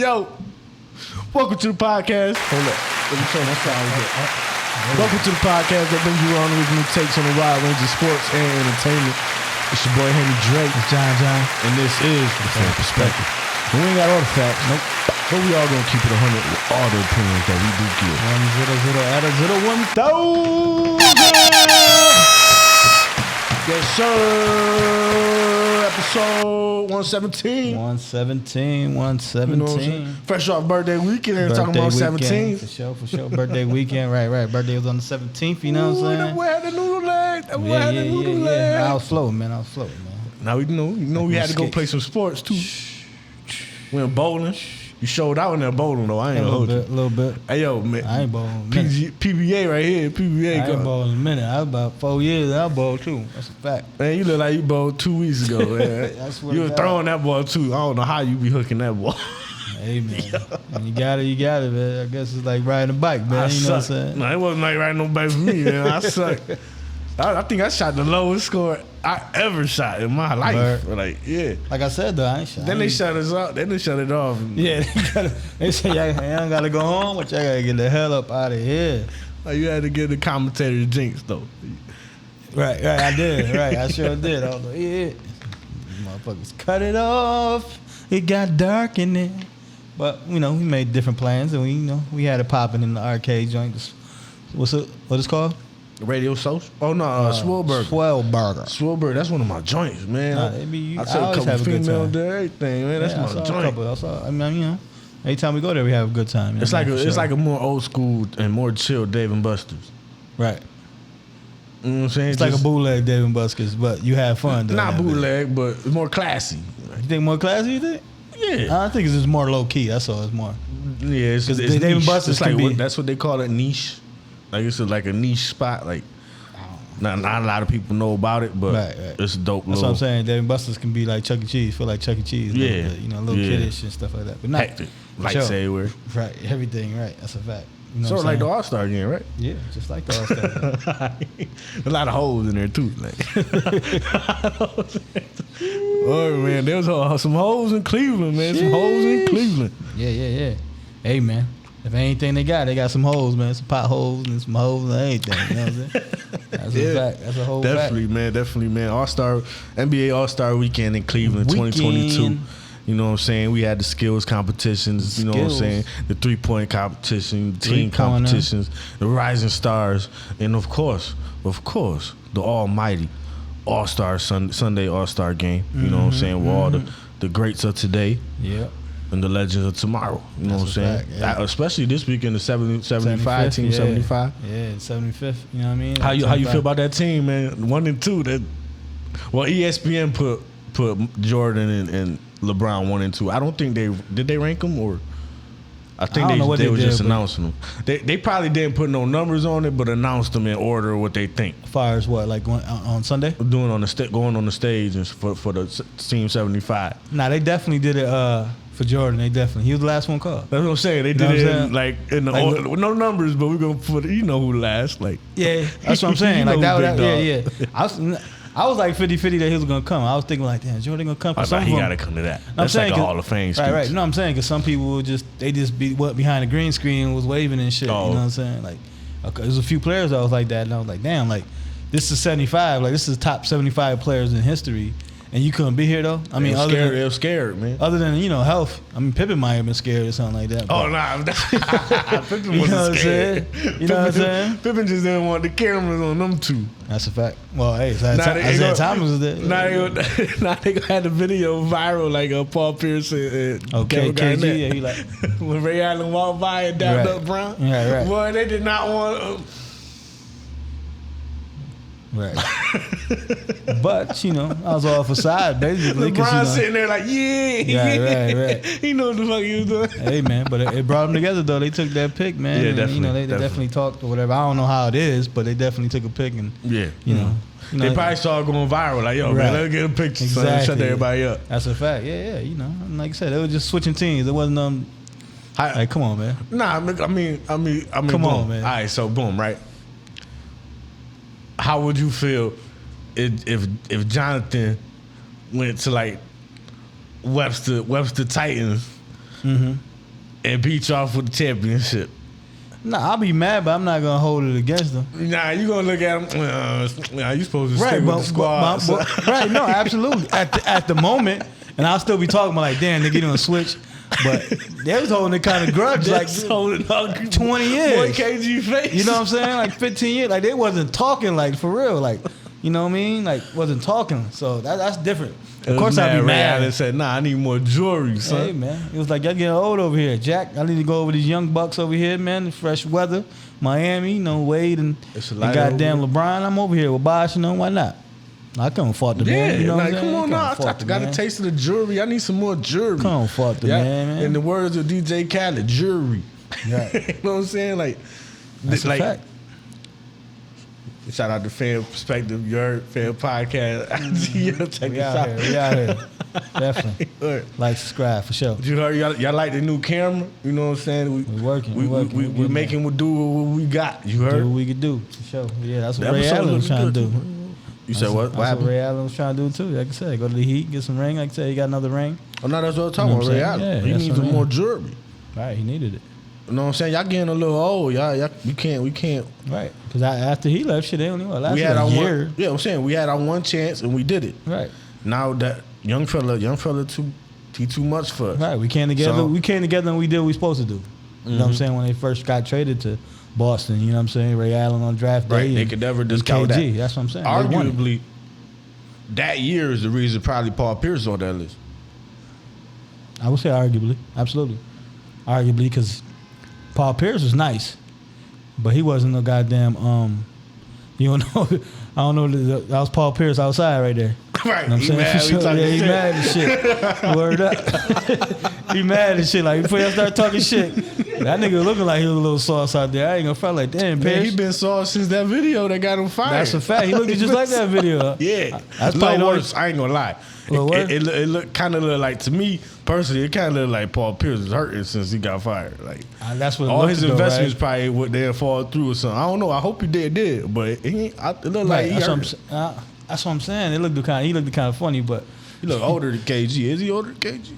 Yo, welcome to the podcast. Hold up. Let me turn that sound good. Welcome to the podcast that brings you on original takes on a wide range of sports and entertainment. It's your boy Henry Drake. It's John. And this is The Pham Perspective. And we ain't got all the facts. Nope. But we all gonna keep it 100 with all the opinions that we do give. 100 at a 1,000. Yes, sir. Episode 117. 117. You know what I'm saying? Fresh off birthday weekend. They're talking about 17. For sure. Birthday weekend. Right. Birthday was on the 17th. You know what I'm saying? That boy had the noodle leg. Yeah. I was floating, man. Now we know we had to go play some sports too. Went bowling. You showed out in that bowling though. I ain't gonna hold you. A little bit. Hey yo, man. I ain't bowling. PBA right here. PBA. I ain't bowling in a minute. I was about 4 years. I bowled too. That's a fact. Man, you look like you bowled 2 weeks ago. Man. You were throwing that ball too. I don't know how you be hooking that ball. Hey man, when you got it, man. I guess it's like riding a bike, man. You know what I'm saying? No, it wasn't like riding no bike for me, man. I suck. I think I shot the lowest score I ever shot in my life. Like I said though, I ain't shot. Then they shut us off. Then they shut it off. Yeah, they say y'all gotta go home, but y'all gotta get the hell up out of here. Like you had to get the commentator jinx though. Right. I did. Right, I sure did. I was like, yeah, motherfuckers cut it off. It got dark in there, but we made different plans, and we had it popping in the arcade joint. What it's called? Radio Social? Oh no, Swellburger. Swellburger, that's one of my joints, man. I took a couple females there, everything, man. That's my joint. Every time we go there, we have a good time. It's like a more old school and more chill Dave and Buster's. Right. You know what I'm saying? It's like a bootleg Dave and Buster's, but you have fun. Not bootleg, but it's more classy. You think more classy? You think? Yeah. I think it's just more low key. That's all. It's more. Yeah, it's Dave and Buster's. It's like that's what they call it, niche. Like it's like a niche spot. Like not a lot of people know about it, but it's dope. That's what I'm saying. Dave and Buster's can be like Chuck E. Cheese. Feel like Chuck E. Cheese. Yeah, a little kiddish and stuff like that. But not hectic. Lightsaber. Right. Everything. Right. That's a fact. You know sort of like the All-Star game, right? Yeah, just like the All-Star game. A lot of holes in there too. Like. Oh man, there was some holes in Cleveland, man. Some holes in Cleveland. Yeah. Hey man. If anything they got some holes, man. Some potholes and some holes and anything. You know what I'm saying? That's a fact. That's a whole definitely, fact. Definitely, man. NBA All-Star Weekend in Cleveland, 2022. You know what I'm saying? We had the skills competitions, you know what I'm saying? The 3-point competition, team competitions, the rising stars, and of course, the almighty All-Star Sunday All-Star game. You know what I'm saying? With all the greats of today. Yeah. And the legends of tomorrow. You know what I'm saying? Fact, yeah. Especially this weekend, the 75 team, 75. Yeah, 75th. You know what I mean? How you feel about that team, man? 1 and 2. ESPN put Jordan and LeBron 1 and 2. I don't think did they rank them, or I think they were just announcing them. They probably didn't put no numbers on it, but announced them in order of what they think. As far as what, like on Sunday? Going on the stage and for the team 75. Nah, they definitely did it for Jordan. He was the last one called. That's what I'm saying. They did it in the order, with no numbers, but we're gonna put who last. Like that's what I'm saying. Like yeah. I was like 50-50 that he was gonna come. I was thinking like, damn, Jordan gonna come. He gotta come to that. That's like a Hall of Fame speech. Right. No, I'm saying because some people would just be behind the green screen and was waving and shit. Oh. You know what I'm saying? Like, there's a few players that was like that, and I was like, damn, like this is 75. Like this is top 75 players in history. And you couldn't be here though. I mean, they were scared, man. Other than health. I mean, Pippen might have been scared or something like that. Oh nah, Pippen wasn't scared. You know what I'm saying? Pippen just didn't want the cameras on them two. That's a fact. Well, hey, Isaiah Thomas was there. Now they gonna have the video viral like Paul Pierce and KG. Yeah, he like when Ray Allen walked by and dapped up Brown. Yeah, right. Boy, they did not want. Right. But, I was off a side, basically. LeBron sitting there like, Right. He knew what the fuck he was doing. Hey, man, but it brought them together, though. They took that pick, man. Yeah, and, definitely. They definitely talked or whatever. I don't know how it is, but they definitely took a pick and, they probably saw it going viral. Like, yo, man, let's get a picture. Exactly. So shut everybody up. That's a fact. Yeah. Like I said, they were just switching teams. It wasn't like, come on, man. Nah, I mean, come boom. on, man. All right, so boom, right? How would you feel if Jonathan went to like Webster Titans and beat y'all for the championship. Nah, I'll be mad, but I'm not gonna hold it against them. Nah, you gonna look at them. You supposed to stay with the squad. Right? No, absolutely. At the moment, and I'll still be talking about like, damn, nigga, you gonna switch. But they was holding it kind of grudge like 20 years. Boy, KG face. You know what I'm saying? Like 15 years. Like they wasn't talking like for real. Like, you know what I mean? Like wasn't talking. So that's different. Of course I'd be mad. And said, nah, I need more jewelry, son. Hey, man. It was like, y'all getting old over here. Jack, I need to go over these young bucks over here, man. The fresh weather. Miami, you know, Wade and goddamn LeBron. I'm over here with Bosh, you know, why not? I couldn't fault the man. You know like, come on now. I got a taste of the jewelry. I need some more jewelry. Come on, fault the man. In the words of DJ Khaled, jewelry. Right. You know what I'm saying? Like, that's a fact. Shout out to Pham Perspective, your Pham podcast. We out here. Definitely. Like, subscribe for sure. You heard y'all like the new camera? You know what I'm saying? We working. We making do what we got. You heard? Do what we could do for sure. Yeah, that's what Ray Allen was trying to do. You said what? That's what Ray Allen was trying to do too. Like I said, go to the Heat, get some ring. Like I said, he got another ring. Oh no, that's what I'm talking about. Ray Allen. Yeah, he needs some more jewelry. Right, he needed it. You know what I'm saying? Y'all getting a little old. Y'all we can't. Right, because after he left, shit, they only last a year. Yeah, I'm saying we had our one chance and we did it. Right. Now that young fella, he too much for us. Right, we came together. So, we came together and we did what we supposed to do. You know what I'm saying? When they first got traded to Boston, you know what I'm saying? Ray Allen on draft day. Right, they could never discount KG, that. That's what I'm saying. Arguably, that year is the reason probably Paul Pierce is on that list. I would say arguably, absolutely, arguably, because Paul Pierce was nice, but he wasn't no goddamn. You don't know. I don't know. That was Paul Pierce outside right there. Right. You know what I'm saying? He mad and shit. Word up. He mad and shit. Like before y'all start talking shit, that nigga looking like he was a little sauce out there. I ain't gonna front like, damn, Pierce. He been sauce since that video that got him fired. That's a fact. He looked just like that video. Yeah. That's probably worse. I ain't gonna lie. It looked kind of like, to me personally, it kind of looked like Paul Pierce was hurting since he got fired. Like that's what all his investments right? probably would there fall through or something. I don't know. I hope he did, but it looked like he hurt. That's what I'm saying. He looked kind of funny, but he look older than KG. Is he older than KG?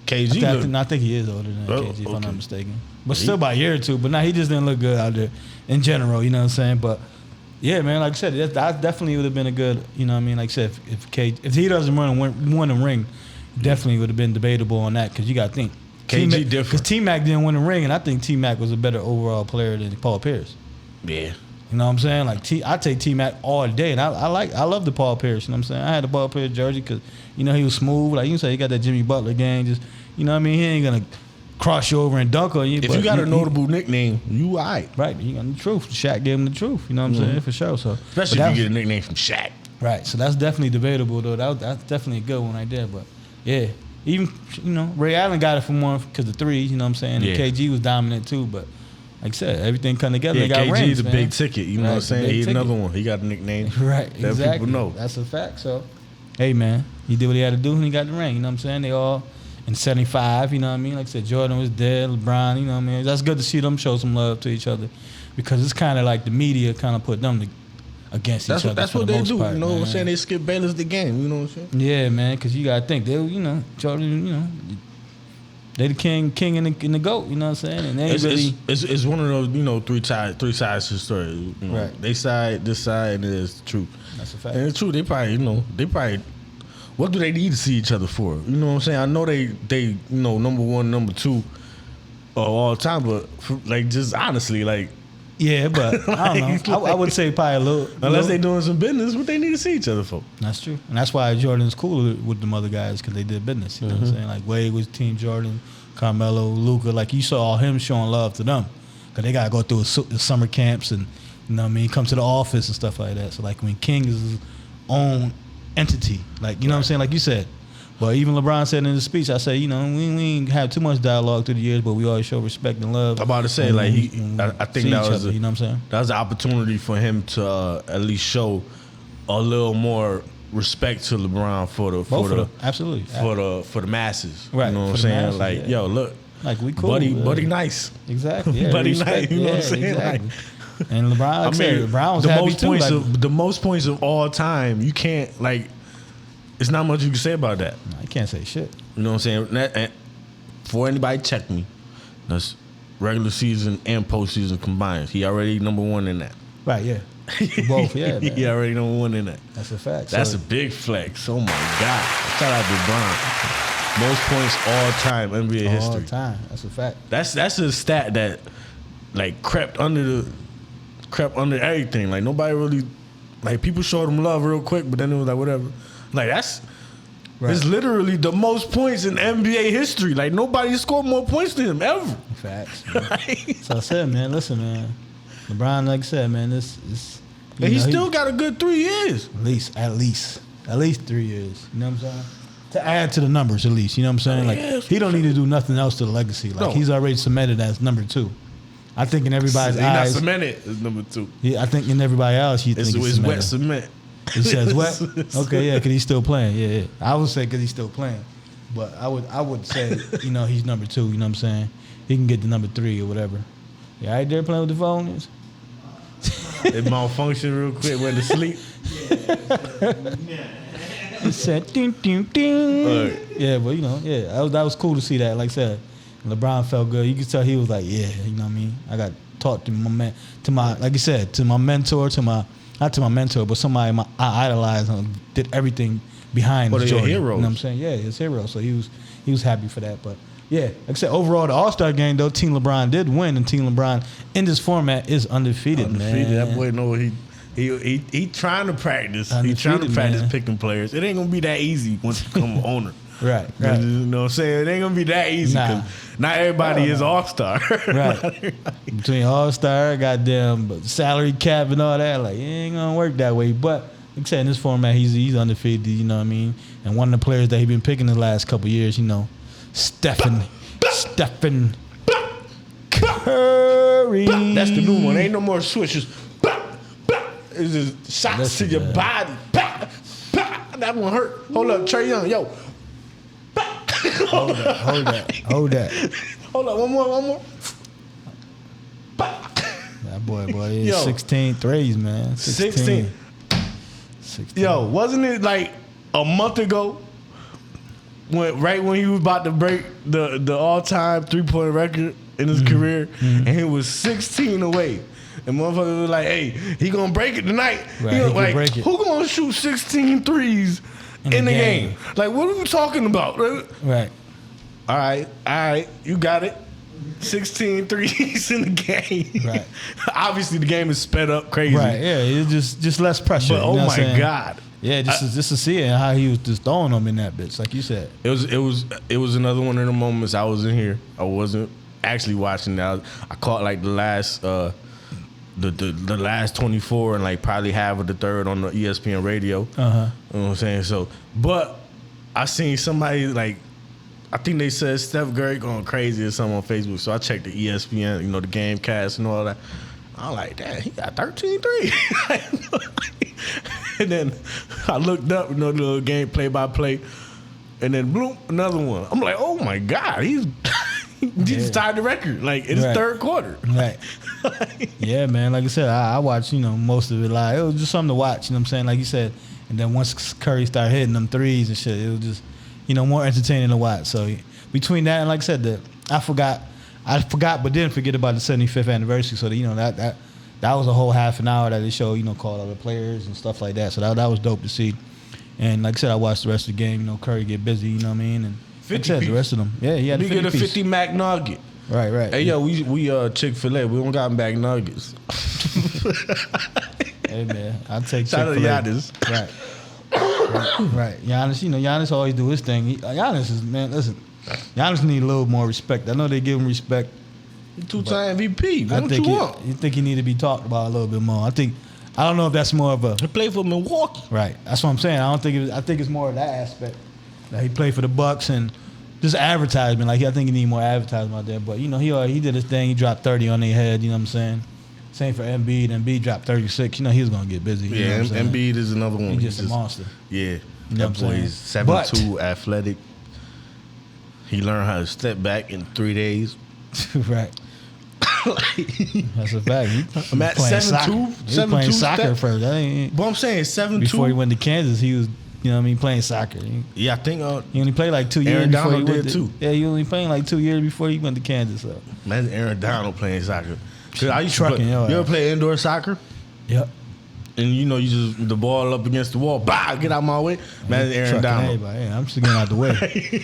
KG, I think he is older than KG, if I'm not mistaken. But still by a year or two. But he just didn't look good out there in general. You know what I'm saying? But yeah, man, like I said, that definitely would have been a good. You know what I mean? Like I said, if he doesn't win a ring, definitely would have been debatable on that because you got to think KG different. Because T-Mac didn't win a ring, and I think T-Mac was a better overall player than Paul Pierce. Yeah. You know what I'm saying? Like I take T-Mac all day, and I love the Paul Pierce. You know what I'm saying? I had the Paul Pierce jersey because he was smooth. Like you can say, he got that Jimmy Butler game. Just you know what I mean? He ain't gonna cross you over and dunk on you. If you got a notable nickname, you all right. Right, he got the truth. Shaq gave him the truth. You know what I'm saying? For sure. So especially if you get a nickname from Shaq. Right. So that's definitely debatable though. That's definitely a good one right there. But yeah, even Ray Allen got it from one because the threes. You know what I'm saying? Yeah. And KG was dominant too, but. Like I said, everything come together. Yeah, they got rings, KG's a big ticket. You know what I'm saying? He's another one. He got a nickname. Right, that exactly. people know. That's a fact. So, hey, man, he did what he had to do and he got the ring. You know what I'm saying? They all in 75, you know what I mean? Like I said, Jordan was dead, LeBron, you know what I mean? That's good to see them show some love to each other because it's kind of like the media kind of put them against each other. That's what they do. You know what I'm saying? They skip Bayless the game. You know what I'm saying? Yeah, man, because you got to think. They, Jordan, they the king and the GOAT, you know what I'm saying? And it's one of those, three sides to the story. Right. They side, this side, and it's the truth. That's a fact. And it's true. They probably, what do they need to see each other for? You know what I'm saying? I know they number one, number two, all the time, but just honestly, yeah, but I don't know. I would say probably a little. Unless they doing some business, what they need to see each other for? That's true. And that's why Jordan's cool with them other guys because they did business. You know what I'm saying? Like Wade was Team Jordan, Carmelo, Luka. Like you saw him showing love to them because they got to go through the summer camps and, you know what I mean, come to the office and stuff like that. So like when King is his own entity, like, you know what I'm saying? Like you said. But even LeBron said in his speech, I say, we ain't have too much dialogue through the years, but we always show respect and love. I'm about to say, I think that was you know what I'm saying? That was an opportunity for him to at least show a little more respect to LeBron for the masses. Right. You know what I'm saying? Masses, yo, look, like we cool, buddy, nice. Exactly. Yeah, buddy, nice. You know what I'm saying? Exactly. And LeBron, LeBron was happy too. The most points of all time. You can't It's not much you can say about that. No, I can't say shit. You know what I'm saying? For anybody check me, That's regular season and postseason combined. He already number one in that. Right, yeah. Both, yeah, man. He already number one in that. That's a fact. That's a big flex. Oh, my God. Shout out to LeBron. Most points all time NBA history. All time. That's a fact. That's a stat that, like, crept under everything. Like, nobody really, like, people showed him love real quick, but then it was like, whatever. Like, that's... Right. It's literally the most points in NBA history. Like, nobody scored more points than him ever. Facts. So I said, man, listen, man. LeBron, like I said, man, this and he still got a good 3 years. At least 3 years. You know what I'm saying? To add to the numbers, at least. You know what I'm saying? Like, he don't need to do nothing else to the legacy. Like, he's already cemented as number 2. I think in everybody's eyes. He's not cemented as number 2. Yeah, I think in everybody else, you think it's wet cement. He says what? Okay, yeah, because he's still playing. Yeah. I would say because he's still playing, but I would say he's number 2. You know what I'm saying? He can get to number 3 or whatever. You all right there playing with the phone? It malfunctioned real quick. Went to sleep. It said ding ding ding. Yeah, but that was cool to see that. Like I said, LeBron felt good. You could tell he was like, yeah, you know what I mean. I got taught to my like you said, to my mentor, not to my mentor, but somebody I idolized and did everything behind his Jordan. Heroes. You know what I'm saying? Yeah, his hero. So he was happy for that. But yeah, like I said, overall the All-Star game though, Team LeBron did win, and Team LeBron in this format is undefeated. Man. That boy know he trying to practice. He trying to practice picking players. It ain't gonna be that easy once you become an owner. Right. You know what I'm saying? It ain't gonna be that easy because not everybody is All-Star. Right. Between All-Star, goddamn salary cap and all that, like, it ain't gonna work that way. But like I said, in this format, he's undefeated, you know what I mean? And one of the players that he's been picking the last couple years, Stephen Curry. That's the new one. Ain't no more switches. It's just shots to your body. That one hurt. Hold up, Trae Young, yo. Hold that. Hold up, one more. That boy is 16 threes, man. 16. Yo, wasn't it like a month ago right when he was about to break the all-time three-point record in his career, and he was 16 away. And motherfuckers was like, hey, he gonna break it tonight. Right, break it. Who gonna shoot 16 threes in the game? Like, what are we talking about? Right. All right, you got it. 16 threes in the game. Right. Obviously, the game is sped up crazy. Right, yeah, it's just less pressure. But oh my God. Yeah, just to see it and how he was just throwing them in that bitch, like you said. It was another one of the moments I was in here. I wasn't actually watching that. I caught like the last the last 24 and like probably half of the third on the ESPN radio. You know what I'm saying? So, but I seen somebody like, I think they said Steph Curry going crazy or something on Facebook. So I checked the ESPN, the game cast and all that. I'm like, damn, he got 13 threes. And then I looked up, the little game play by play, and then bloop, another one. I'm like, oh my God, he just tied the record like in his third quarter. Right. Yeah, man. Like I said, I watched, most of it live. It was just something to watch, you know what I'm saying? Like you said, and then once Curry started hitting them threes and shit, it was just, more entertaining to watch. So between that and like I said, I forgot but didn't forget about the 75th anniversary. So that was a whole half an hour that they showed, called all the players and stuff like that. So that was dope to see. And like I said, I watched the rest of the game. Curry get busy, you know what I mean? And like I said, the rest of them. Yeah, he had a 50 get a 50 Mac Nugget. Right. Hey, yo, we Chick-fil-A. We don't got Mac Nuggets. Hey, man, I'll take Chick-fil-A. Shout out to Giannis. Right. Giannis, Giannis always do his thing. Giannis is, man, listen, Giannis need a little more respect. I know they give him respect. Two-time MVP. What you want? You think he need to be talked about a little bit more. I don't know if that's more of a... He played for Milwaukee. Right. That's what I'm saying. I think it's more of that aspect. That he played for the Bucks and just advertisement. Like, I think he need more advertisement out there. But, he did his thing. He dropped 30 on their head. You know what I'm saying? Same for Embiid. Embiid dropped 36. He was going to get busy. Yeah, Embiid is another one. He's just a monster. Yeah. That boy's 7'2", athletic. He learned how to step back in 3 days. Right. That's a fact. I'm at 7'2". He was playing soccer first. But I'm saying 7'2". Before he went to Kansas, he was you know what I mean, playing soccer. Yeah, I think he only played like 2 years Aaron before Donald he went did to, too. Yeah, he only playing like 2 years before he went to Kansas. So. Imagine Aaron Donald playing soccer. Cause I used Trucking, you ever play indoor soccer? Yep. And you know, you just the ball up against the wall, bah, get out my way. Man, Aaron Donald. Hey, I'm just getting out the way.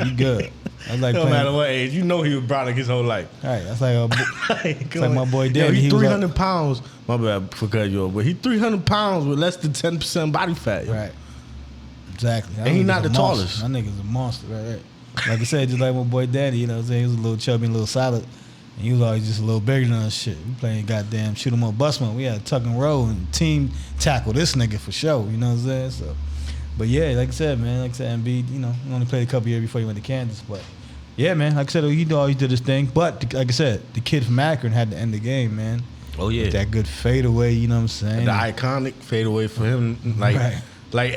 You good? That's like no matter what age, you know he was brolic his whole life. Right, that's like my boy Daddy. He's 300 pounds. My bad for cutting you off, but he's 300 pounds with less than 10% body fat. Yo. Right. Exactly. And he's not the tallest. That nigga's a monster. Right. Like I said, just like my boy Daddy. You know what I'm saying? He was a little chubby, and a little solid. And he was always just a little bigger than us shit. We playing goddamn shoot 'em up, bust 'em up. We had to tuck and roll and team tackle this nigga for sure. You know what I'm saying? So, but yeah, like I said, man, Embiid, you know, he only played a couple years before he went to Kansas. But yeah, man, like I said, he always did his thing. But like I said, the kid from Akron had to end the game, man. Oh yeah, with that good fadeaway. You know what I'm saying? The iconic fadeaway for him, like. Right. Like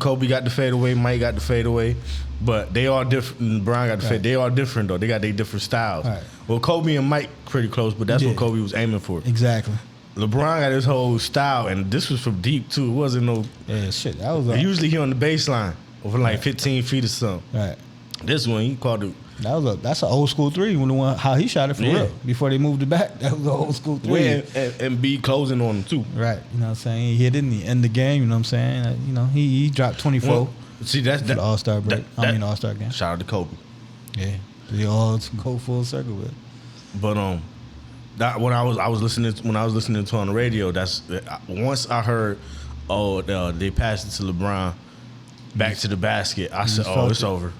Kobe got the fadeaway, Mike got the fadeaway, but they all different. Brian got the fade. They all different though. They got their different styles. Right. Well, Kobe and Mike pretty close, but that's what Kobe was aiming for. Exactly. LeBron got his whole style, and this was from deep too. It wasn't no. Yeah, shit. That was. Usually he on the baseline, over like 15 feet or something. Right. This one he called it. That's an old school three. When the one how he shot it for real before they moved it back. That was an old school three. And be closing on him too. Right. You know what I'm saying? He hit it in the end of the game. You know what I'm saying? You know he dropped 24. Well, see that's the All-Star break. The All-Star game. Shout out to Kobe. Yeah. They all go full circle with it. But that when I was listening to it on the radio, that's once I heard they passed it to LeBron back to the basket. I said, it's over.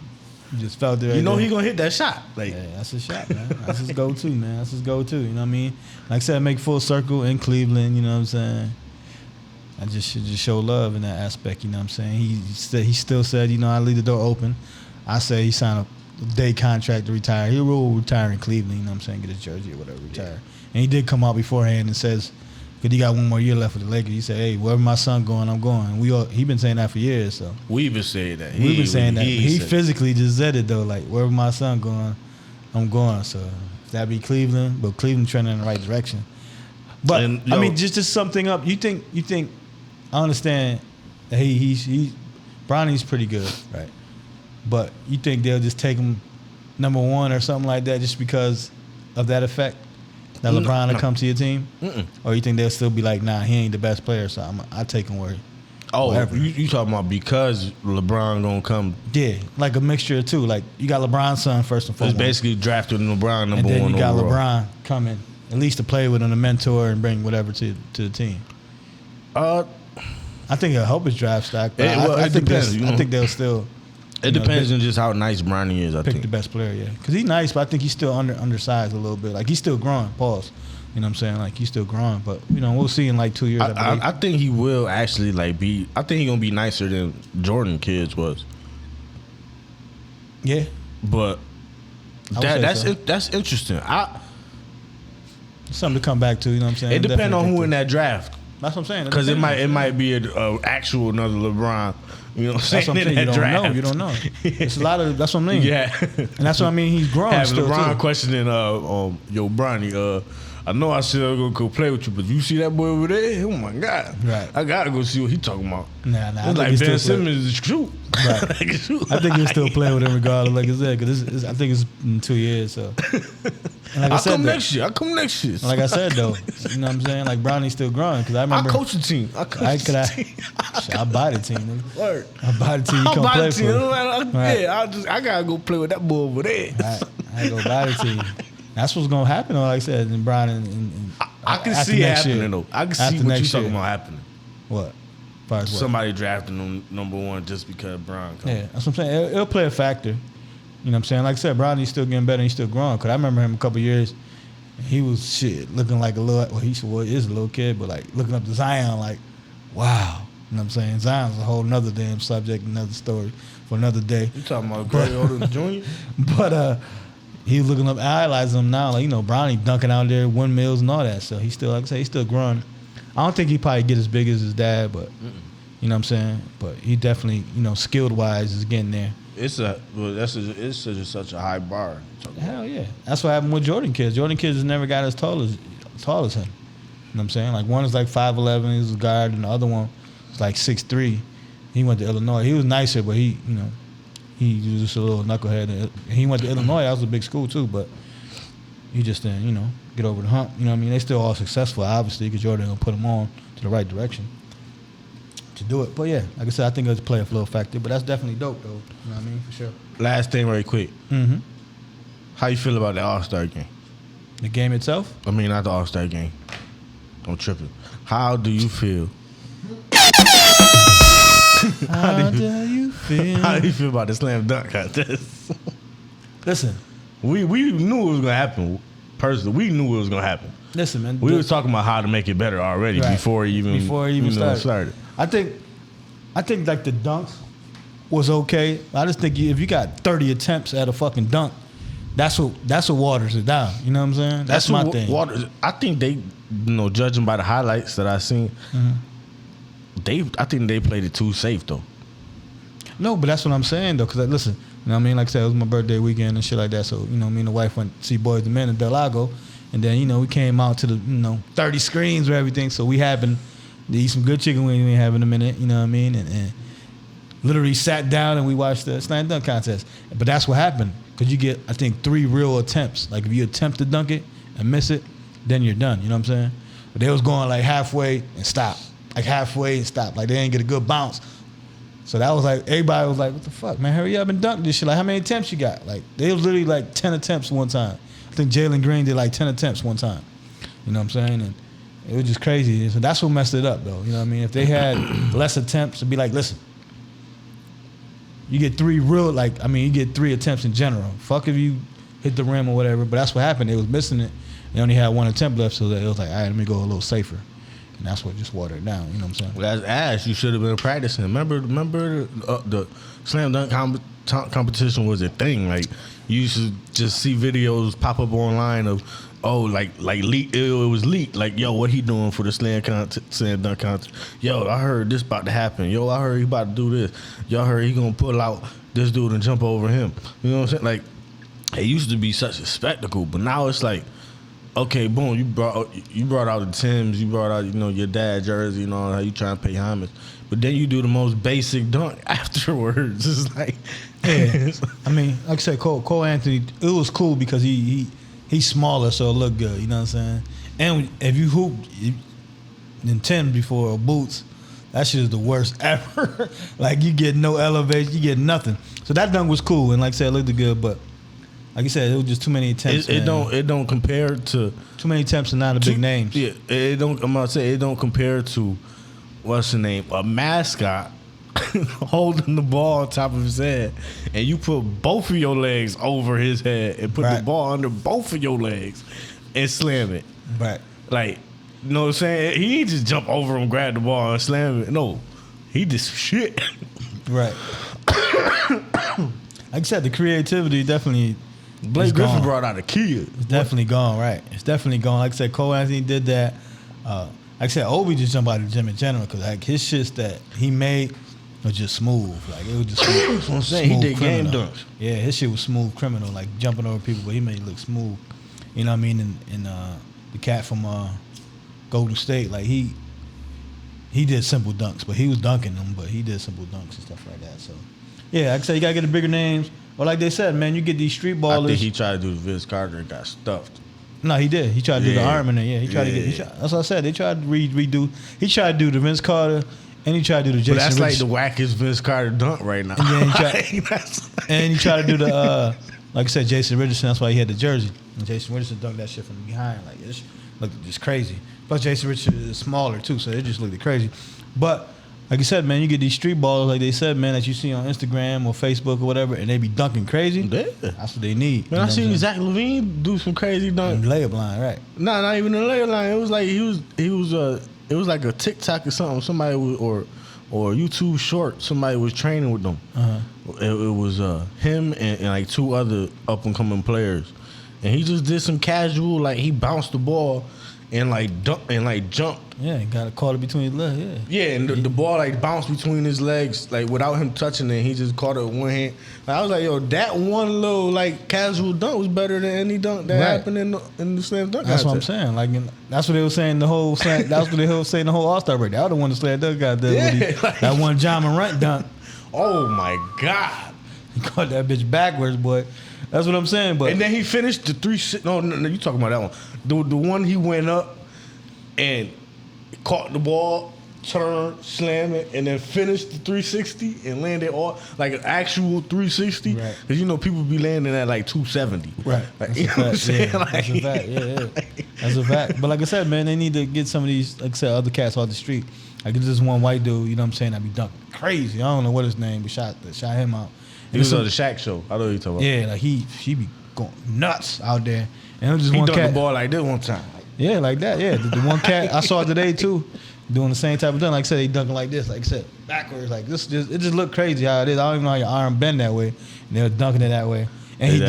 You just felt it. You know he gonna hit that shot. Like that's a shot, man. That's his go-to, man. That's his go-to. You know what I mean? Like I said, make full circle in Cleveland. You know what I'm saying? I just should show love in that aspect. You know what I'm saying? He still said, you know, I leave the door open. I say he signed a day contract to retire. He will retire in Cleveland. You know what I'm saying? Get his jersey or whatever, retire. Yeah. And he did come out beforehand and says, because he got one more year left with the Lakers. He said, hey, wherever my son going, I'm going. He been saying that for years. So we've been saying that. We've been saying that. He physically just said it though, like wherever my son going, I'm going. So that'd be Cleveland, but Cleveland trending in the right direction. But I mean, just to sum thing up, you think I understand that he Bronny's pretty good, right? But you think they'll just take him number one or something like that just because of that effect? That LeBron will come to your team? Mm-mm. Or you think they'll still be like, nah, he ain't the best player, so I take him where you talking about because LeBron gonna come? Yeah, like a mixture of two. Like you got LeBron's son first and foremost. It's basically drafted LeBron number one. And then you got overall. LeBron coming at least to play with him, a mentor, and bring whatever to the team. I think it'll help his draft stock. But I think they'll still. It depends on just how nice Bronny is. I think the best player, yeah, because he's nice, but I think he's still undersized a little bit. Like he's still growing. Pause. You know what I'm saying? Like he's still growing, but you know we'll see in like 2 years. I think he will actually be. I think he's gonna be nicer than Jordan kids was. Yeah, but that's interesting. Something to come back to. You know what I'm saying? It depends on who in that draft. That's what I'm saying. Because it might be an actual another LeBron. You know what I'm saying? That's what I'm saying. You don't know. It's a lot of. That's what I mean. Yeah. And that's what I mean. He's growing. Have still LeBron too. questioning, yo, Bronny, I know I said I was gonna go play with you, but you see that boy over there? Oh my God! Right. I gotta go see what he talking about. Nah. It's like Ben Simmons is shoot. Right. I think he'll still play with him regardless, like I said, because I think it's in 2 years. So. Like I'll come next year. Like I said though, you know what I'm saying? Like Bronny's still growing because I remember. I coach the team. I buy the team. Nigga. Word. I buy the team. You come play for it. Right. Yeah, I gotta go play with that boy over there. Right. I go buy the team. That's what's gonna happen, though. Like I said, in Brian and I can see it happening though. I can see what you're talking about happening. What? Somebody drafting him number one just because Brian comes. Yeah, that's what I'm saying. It'll play a factor. You know what I'm saying? Like I said, Bronny's still getting better and he's still growing. Because I remember him a couple years, he was looking like a little, he is a little kid, but like looking up to Zion like, wow. You know what I'm saying? Zion's a whole nother damn subject, another story for another day. You talking about Gray Oldham Jr.? But he's looking up, idolizing him now. Like, you know, Bronny dunking out there, windmills and all that. So he's still, like I say, he's still growing. I don't think he probably get as big as his dad, but you know what I'm saying? But he definitely, you know, skilled wise is getting there. It's just such a high bar. Hell yeah. That's what happened with Jordan kids. Jordan kids has never got as tall as him. You know what I'm saying? Like one is like 5'11", he's a guard, and the other one is like 6'3", He went to Illinois. He was nicer, but he was just a little knucklehead. And he went to Illinois. That was a big school too, but he just didn't, get over the hump. You know what I mean? They still all successful, obviously, because Jordan gonna put them on to the right direction to do it. But yeah, like I said, I think it's play a flow factor. But that's definitely dope, though. You know what I mean? For sure. Last thing, very quick. Mm-hmm. How you feel about the All-Star game? The game itself? I mean, not the All-Star game. I'm tripping. How do you feel? How do you feel? How do you feel about the slam dunk contest? Listen, we knew it was gonna happen. Personally, we knew it was gonna happen. Listen, man. We was talking about how to make it better already before it even started. I think like the dunks was okay. I just think if you got 30 attempts at a fucking dunk, that's what waters it down. You know what I'm saying? That's my thing. I think they, judging by the highlights that I seen, I think they played it too safe though. No, but that's what I'm saying though. Cause listen, you know what I mean? Like I said, it was my birthday weekend and shit like that. So me and the wife went to see Boys II Men in Del Lago, and then we came out to the 30 screens or everything. So we happened to eat some good chicken wings we ain't have in a minute. You know what I mean? And literally sat down and we watched the slam dunk contest. But that's what happened. Because you get, I think, 3 real attempts. Like, if you attempt to dunk it and miss it, then you're done. You know what I'm saying? But they was going, like, halfway and stop. Like, halfway and stop. Like, they didn't get a good bounce. So that was like, everybody was like, what the fuck, man? Hurry up and dunk this shit. Like, how many attempts you got? Like, they was literally, like, 10 attempts one time. I think Jalen Green did, like, 10 attempts one time. You know what I'm saying? And it was just crazy. So that's what messed it up, though. You know what I mean? If they had less attempts, it'd be like, listen, you get 3 you get 3 attempts in general. Fuck if you hit the rim or whatever, but that's what happened. They was missing it. They only had 1 attempt left, so it was like, all right, let me go a little safer. And that's what just watered it down. You know what I'm saying? Well, that's ass. You should have been practicing. Remember the slam dunk competition was a thing. Like, you used to just see videos pop up online of, leak. It was leaked. Like, yo, what he doing for the slam dunk contest? Yo, I heard this about to happen. Yo, I heard he about to do this. Y'all heard he gonna pull out this dude and jump over him. You know what I'm saying? Like, it used to be such a spectacle, but now it's like, okay, boom, you brought out the Timbs, you brought out, your dad jersey, how you trying to pay homage. But then you do the most basic dunk afterwards. It's like, yeah. I mean, like I said, Cole Anthony, it was cool because he's smaller, so it looked good, you know what I'm saying? And if you hoop in Tim before or boots, that shit is the worst ever. Like, you get no elevation, you get nothing. So that dunk was cool, and like I said, it looked good, but like you said, it was just too many attempts. It don't compare to too many attempts and not the big names. Yeah, it don't. I'm gonna say it don't compare to what's the name? A mascot holding the ball on top of his head, and you put both of your legs over his head and put the ball under both of your legs and slam it. Right. Like, you know what I'm saying? He didn't just jump over him, grab the ball, and slam it. No, he just shit. Right. Like I said, the creativity definitely. Blake Griffin brought out a kid. It's definitely gone, right? It's definitely gone. Like I said, Cole Anthony did that. Like I said, Obi just jumped out of the gym in general because like his shits that he made was just smooth. Like it was just smooth. That's what I'm saying. He did game dunks. Yeah, his shit was smooth criminal, like jumping over people, but he made it look smooth. You know what I mean? And the cat from Golden State, like he did simple dunks, but he was dunking them, but he did simple dunks and stuff like that. So yeah, like I said, you gotta get the bigger names. Or like they said, man, you get these street ballers. I think he tried to do the Vince Carter and got stuffed. No, he did. He tried to do the arm in there. Yeah, he tried to get. That's what I said. They tried to redo. He tried to do the Vince Carter, and he tried to do the Jason. But that's Richardson. like the wackest Vince Carter dunk right now. And he tried to do the like I said, Jason Richardson. That's why he had the jersey. And Jason Richardson dunked that shit from behind. Like it looked just crazy. Plus Jason Richardson is smaller too, so it just looked crazy. But like you said, man, you get these street ballers, like they said, man, that you see on Instagram or Facebook or whatever, and they be dunking crazy. Yeah. That's what they need. Man, I seen Zach LaVine do some crazy dunk. Layup line, right? No, not even a layup line. It was like it was like a TikTok or something. Somebody was, or YouTube short. Somebody was training with them. It was him and like 2 other up and coming players, and he just did some casual, like he bounced the ball and like jump. Yeah, he got caught it between his legs. Yeah, and the ball like bounced between his legs, like without him touching it. He just caught it with one hand. Like, I was like, yo, that one little like casual dunk was better than any dunk that happened in the slam dunk. That's what I'm saying. Like that's what they were saying the whole slam. That's what they were saying the whole All-Star break. That was the one the slam dunk got there. Yeah, like, that one John Morant dunk. Oh my God, he caught that bitch backwards, boy. That's what I'm saying. But and then he finished the 3. No, you talking about that one? The one he went up and caught the ball, turned, slammed it, and then finished the 360 and landed all like an actual 360. Right. Because you know people be landing at like 270. Right. Like, you know what I'm saying? Yeah, that's a fact. Yeah. That's a fact. But like I said, man, they need to get some of these, like I said, other cats off the street. Like there's this one white dude, you know what I'm saying, that be dunking crazy. I don't know what his name, but shot him out. He was on the Shaq show. I know what you're talking about. Yeah, like she be going nuts out there. And it was just he one dunked cat. the ball like this one time. Yeah, like that. Yeah, the one cat I saw today too, doing the same type of dunk. Like I said, he dunking like this. Like I said, backwards. Like this, it just looked crazy how it is. I don't even know how your arm bend that way. And they were dunking it that way. And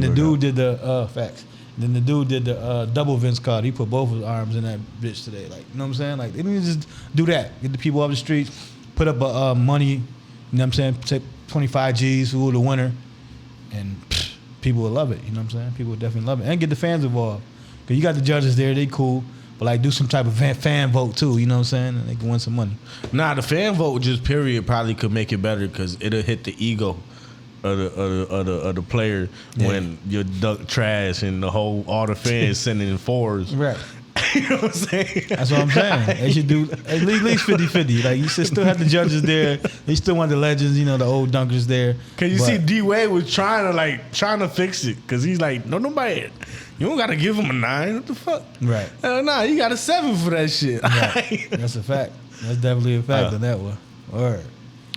the dude did the facts. Then the dude did the double Vince Carter. He put both of his arms in that bitch today. Like, you know what I'm saying? Like, they need to just do that. Get the people off the streets, put up money, you know what I'm saying? Say 25 G's, who the winner, and people will love it. You know what I'm saying? People will definitely love it. And get the fans involved. Because you got the judges there, they cool. But, like, do some type of fan vote, too. You know what I'm saying? And they can win some money. Nah, the fan vote just period probably could make it better because it'll hit the ego of the player when you duck trash and all the fans sending in 4s. Right. You know what I'm saying? That's what I'm saying. They should do at least 50-50. Like, you should still have the judges there. You still want the legends, you know, the old dunkers there. Because you see D-Wade was trying to fix it. Because he's like, nobody, you don't got to give him a 9. What the fuck? Right. Nah, you got a 7 for that shit. Right. That's a fact. That's definitely a fact on that one. Word.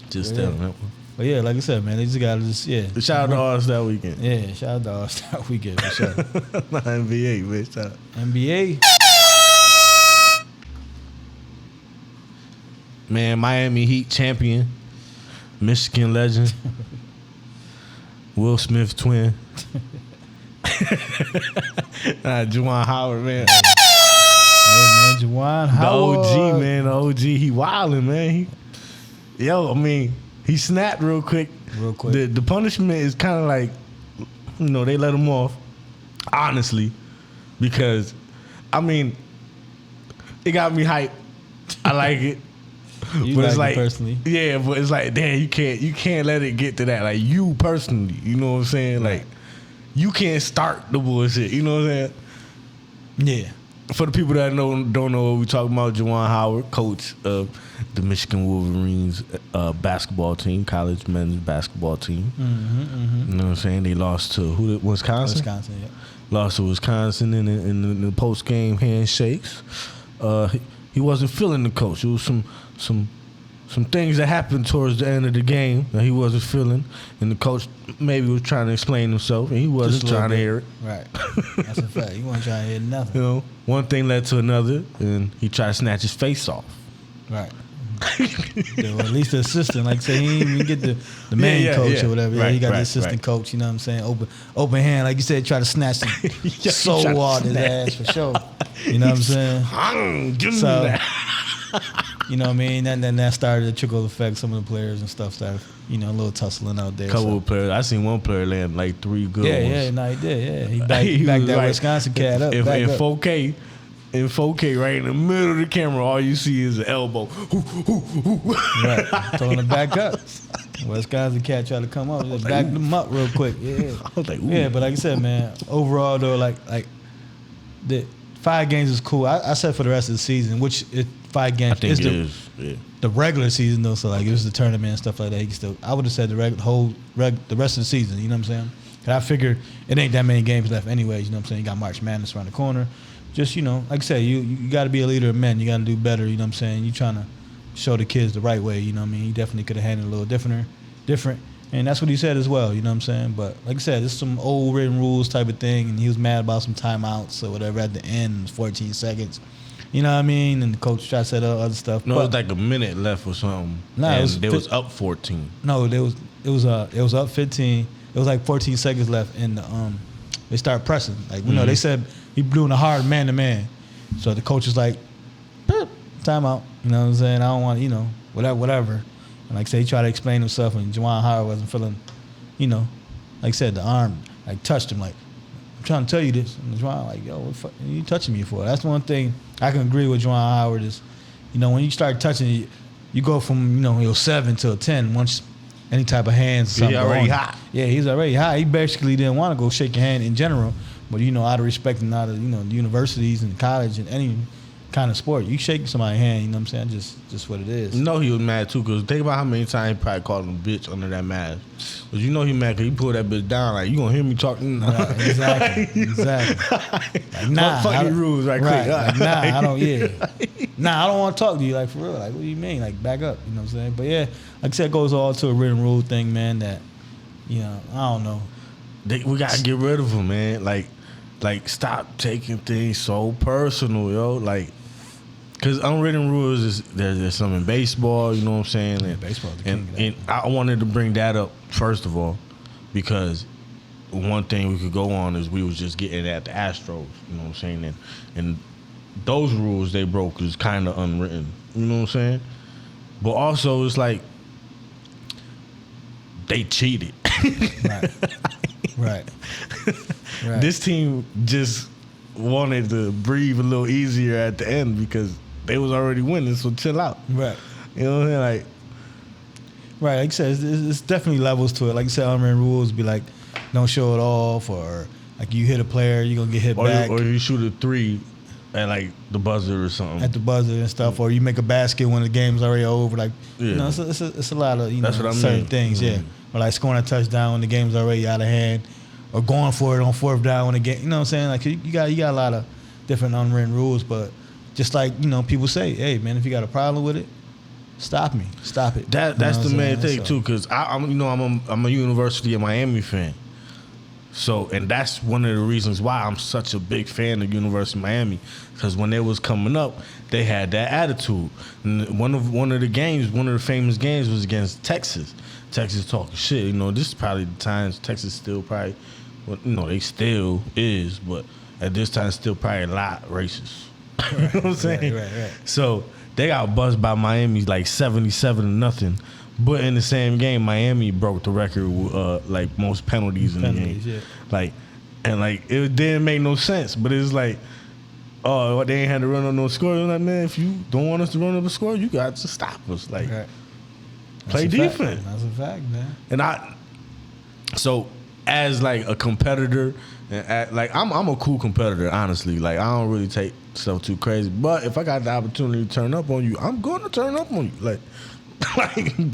Just tell them that one. But yeah, like I said, man, they just gotta Shout out to All-Star Weekend. Yeah, shout out to All-Star Weekend for sure. Not NBA, man. Shout out. NBA. Man, Miami Heat champion, Michigan legend, Will Smith twin, Juwan Howard, man. Hey man, Juwan Howard, the OG, man, the OG. He wildin', man. He snapped real quick. The punishment is kind of like, you know, they let him off, honestly, because, it got me hyped. I like it. You but like it personally. Yeah, but it's like, damn, you can't let it get to that. Like, you personally, you know what I'm saying? Like, you can't start the bullshit, you know what I'm saying? Yeah. For the people that don't know what we talking about, Juwan Howard, coach of the Michigan Wolverines basketball team, college men's basketball team. You know what I'm saying? They lost to Wisconsin? Wisconsin, yeah. Lost to Wisconsin in the post-game handshakes. He wasn't feeling the coach. It was some things that happened towards the end of the game that he wasn't feeling, and the coach maybe was trying to explain himself, and he wasn't trying to hear it. Right. That's a fact. He wasn't trying to hear nothing. You know, one thing led to another, and he tried to snatch his face off. Right. Or at least the assistant, like say he didn't even get the main coach or whatever. He got the assistant coach, you know what I'm saying? Open hand, like you said, try to snatch the soul out his ass for sure. You know what I'm saying? So, you know what I mean? And then that started to trickle effect. Some of the players and stuff started, you know, a little tussling out there. Couple of players. I seen one player land like 3 good ones. Yeah, no, he did. Yeah, he backed that Wisconsin cat up. In 4K, right in the middle of the camera, all you see is an elbow. Right, throwing it back up. Wisconsin cat tried to come up, just back them up real quick. Yeah, I was like, ooh. Yeah, but like I said, man, overall though, like the 5 games is cool. I said for the rest of the season, which 5 games I think is the regular season though. So like it was the tournament and stuff like that. You can still, I would have said the rest of the season. You know what I'm saying? Cause I figured it ain't that many games left anyways. You know what I'm saying? You got March Madness around the corner. Just, you know, like I said, you got to be a leader of men. You got to do better. You know what I'm saying? You trying to show the kids the right way. You know what I mean? He definitely could have handled it a little different. And that's what he said as well. You know what I'm saying? But like I said, it's some old written rules type of thing. And he was mad about some timeouts or whatever at the end, 14 seconds. You know what I mean? And the coach tried to set up other stuff. No, it was like a minute left or something. No, it was up 14. No, it was up 15. It was like 14 seconds left, and they start pressing. Like, you know, they said he doing a hard man-to-man. So the coach is like, timeout. You know what I'm saying? I don't want, whatever. And like I said, he tried to explain himself, and Juwan Howard wasn't feeling, like I said, the arm touched him. Like, I'm trying to tell you this. And Juwan like, yo, what the fuck are you touching me for? That's one thing I can agree with Juwan Howard is, when you start touching, you go from, 7 to a 10 once any type of hands. He's already hot. Yeah, he's already hot. He basically didn't want to go shake your hand in general. But, out of respect and out of, the universities and college and any kind of sport, you shake somebody's hand, you know what I'm saying? Just what it is. He was mad, too, because think about how many times he probably called him a bitch under that mask. Because he mad because he pulled that bitch down. Like, you going to hear me talking? Right, exactly. Like, nah. Fuck your rules quick. Like, nah, I don't, Nah, I don't want to talk to you, like, for real. Like, what do you mean? Like, back up, you know what I'm saying? But, yeah, like I said, it goes all to a written rule thing, man, that, I don't know. We got to get rid of them, man. Like, stop taking things so personal, yo. Like, because unwritten rules is there's some in baseball, you know what I'm saying? And, baseball, and I wanted to bring that up first of all, because one thing we could go on is we was just getting at the Astros, you know what I'm saying? And those rules they broke is kind of unwritten, you know what I'm saying? But also it's like they cheated. Right. This team just wanted to breathe a little easier at the end because they was already winning, so chill out. Right. You know what I'm saying? Like, right, like I said, it's definitely levels to it. Like I said, unwritten rules be like, don't show it off, or like you hit a player, you're going to get hit back. Or you shoot a 3 at like the buzzer or something. At the buzzer and stuff, or you make a basket when the game's already over. Like, it's a lot of, certain things, Or like scoring a touchdown when the game's already out of hand, or going for it on 4th down when the game, you know what I'm saying? Like, you got a lot of different unwritten rules, but just like, people say, hey, man, if you got a problem with it, stop it. That's the main thing, too, because I'm a University of Miami fan. So, and that's one of the reasons why I'm such a big fan of University of Miami, because when they was coming up, they had that attitude. And one of the famous games was against Texas. Texas talking shit. This is probably the times Texas still probably, they still is, but at this time still probably a lot racist. You know what I'm saying? Right. So they got buzzed by Miami like 77-0. But in the same game, Miami broke the record with like most penalties in the game. Yeah. Like, and like it didn't make no sense. But it's like, oh, they ain't had to run on no score. I'm like, man, if you don't want us to run up a score, you got to stop us. Like, play defense. That's a fact, man. And so as like a competitor, and like I'm a cool competitor, honestly. Like, I don't really take stuff too crazy. But if I got the opportunity to turn up on you, I'm going to turn up on you. Like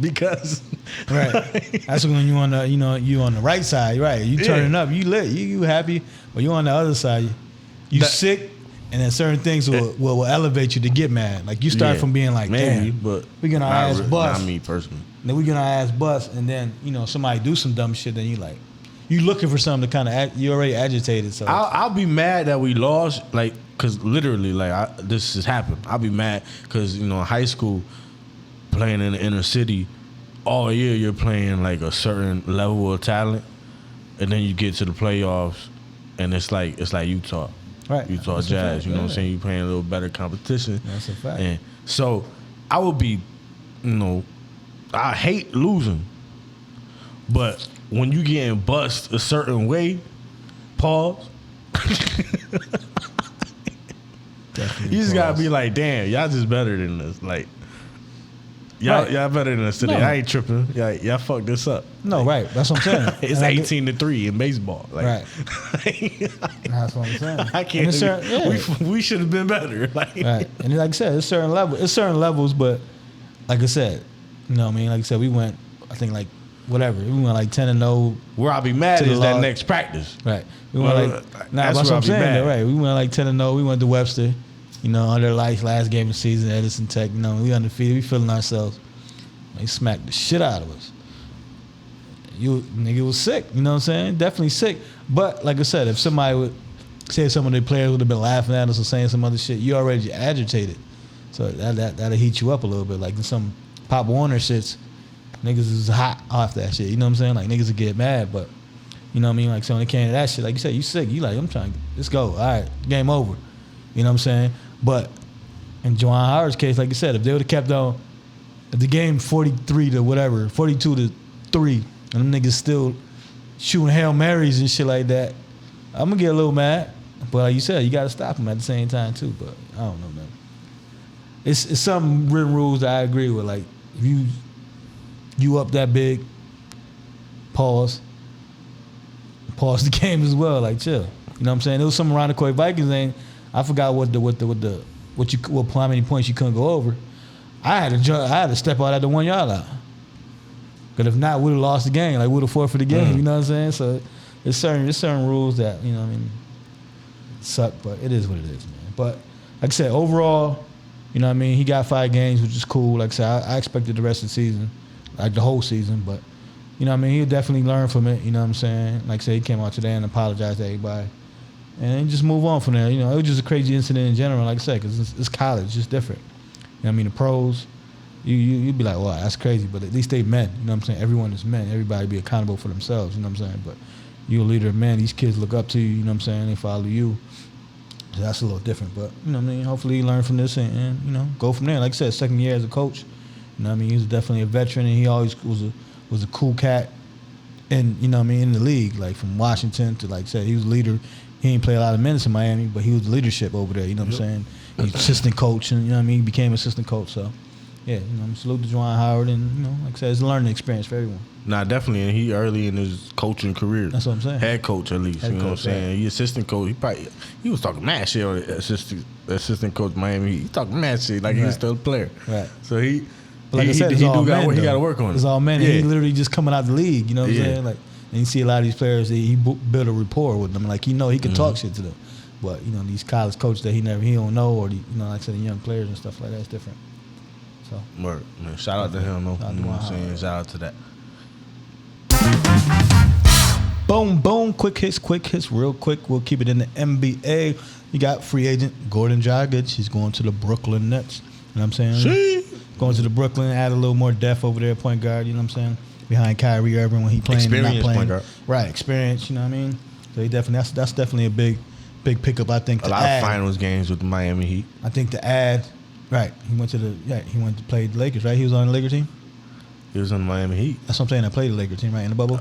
because that's when you on the you on the right side, right? You turning up, you lit, you happy, but you on the other side, you sick, and then certain things will elevate you to get mad. Like you start from being like, maybe, damn, but we get our ass bust. Not me personally. Then we get our ass bust, and then somebody do some dumb shit, then you looking for something to kind of you already agitated. So I'll be mad that we lost, like, cause literally like this has happened. I'll be mad cause in high school, playing in the inner city, all year you're playing like a certain level of talent, and then you get to the playoffs, and it's like Utah, right? Utah That's Jazz. You know what I'm saying? You playing a little better competition. That's a fact. And so I would be, I hate losing, but when you getting bust a certain way, pause. You just gotta be like, damn, y'all just better than us. Like, y'all better than us today. I ain't tripping. Y'all fucked this up. No, right. That's what I'm saying. It's 18-3 in baseball. Like, right. That's what I'm saying. I can't. We should have been better. Like, right. And like I said, it's certain levels, but like I said, Like I said, we went, I think like whatever. We went like 10-0. Where I'll be mad is that next practice. Right. We went that's what I'm saying. Right. We went like 10-0. We went to Webster. Under last game of the season, Edison Tech. We undefeated. We feeling ourselves. They smacked the shit out of us. Nigga was sick. You know what I'm saying? Definitely sick. But like I said, if somebody would say some of the players would have been laughing at us or saying some other shit, you already agitated. So that'll heat you up a little bit. Like in some Pop Warner shits, niggas is hot off that shit. You know what I'm saying? Like niggas would get mad, but you know what I mean? Like so when it came to that shit, like you said, you sick. You like, I'm trying, let's go. All right, game over. You know what I'm saying? But in Juwan Howard's case, like you said, if they would have kept on, if the game 42 to 3, and them niggas still shooting Hail Marys and shit like that, I'm gonna get a little mad. But like you said, you gotta stop them at the same time too. But I don't know, man. It's some written rules that I agree with. Like if you up that big, pause the game as well. Like chill. You know what I'm saying? There was some around the court Vikings thing. I forgot what how many points you couldn't go over. I had to step out at the 1 yard line. But if not, we'd have lost the game. Like we'd have forfeited the game. You know what I'm saying? So there's certain rules that, you know what I mean, suck, but it is what it is, man. But like I said, overall, you know what I mean, he got 5 games, which is cool. Like I said, I expected the rest of the season, like the whole season, but you know what I mean, he'll definitely learn from it, you know what I'm saying? Like I said, he came out today and apologized to everybody. And just move on from there. You know, it was just a crazy incident in general, like I said, because it's college, it's just different. You know what I mean? The pros, you'd be like, wow, that's crazy, but at least they men. You know what I'm saying? Everyone is men. Everybody be accountable for themselves, you know what I'm saying? But you're a leader of men. These kids look up to you, you know what I'm saying? They follow you. So that's a little different. But, you know what I mean? Hopefully you learn from this and you know, go from there. Like I said, second year as a coach, you know what I mean? He was definitely a veteran, and he always was a cool cat in, you know what I mean, in the league, like from Washington to, like I said, he was a leader. He didn't play a lot of minutes in Miami, but he was leadership over there, you know what I'm saying? He's assistant coach, and you know what I mean, he became assistant coach, so yeah, you know, salute to Juwan Howard, and you know, like I said, it's a learning experience for everyone. Nah, definitely, and he early in his coaching career. That's what I'm saying. Head coach at least, you know what I'm saying? Right. He assistant coach. He was talking mad shit on assistant coach Miami. He talking mad shit like he was still a player. Right. So he got to work on it. It's all men. Yeah. He literally just coming out the league, you know what I'm saying? Like, and you see a lot of these players, he built a rapport with them. Like, you know, he can talk shit to them. But, you know, these college coaches that he don't know, or, you know, like I said, the young players and stuff like that, it's different. So, word, man. Shout out to him, though. You know what I'm saying? Shout out to that. Boom, boom. Quick hits, real quick. We'll keep it in the NBA. You got free agent Gordon Dragic. He's going to the Brooklyn Nets. You know what I'm saying? Going to the Brooklyn, add a little more depth over there, point guard, you know what I'm saying? Behind Kyrie Irving when he playing and not playing. Point guard. Right, experience, you know what I mean? So he definitely that's definitely a big pickup, I think. A lot of finals games with the Miami Heat. I think to add, right? He went to play the Lakers, right? He was on the Lakers team. He was on the Miami Heat. That's what I'm saying. I played the Lakers team, right, in the bubble.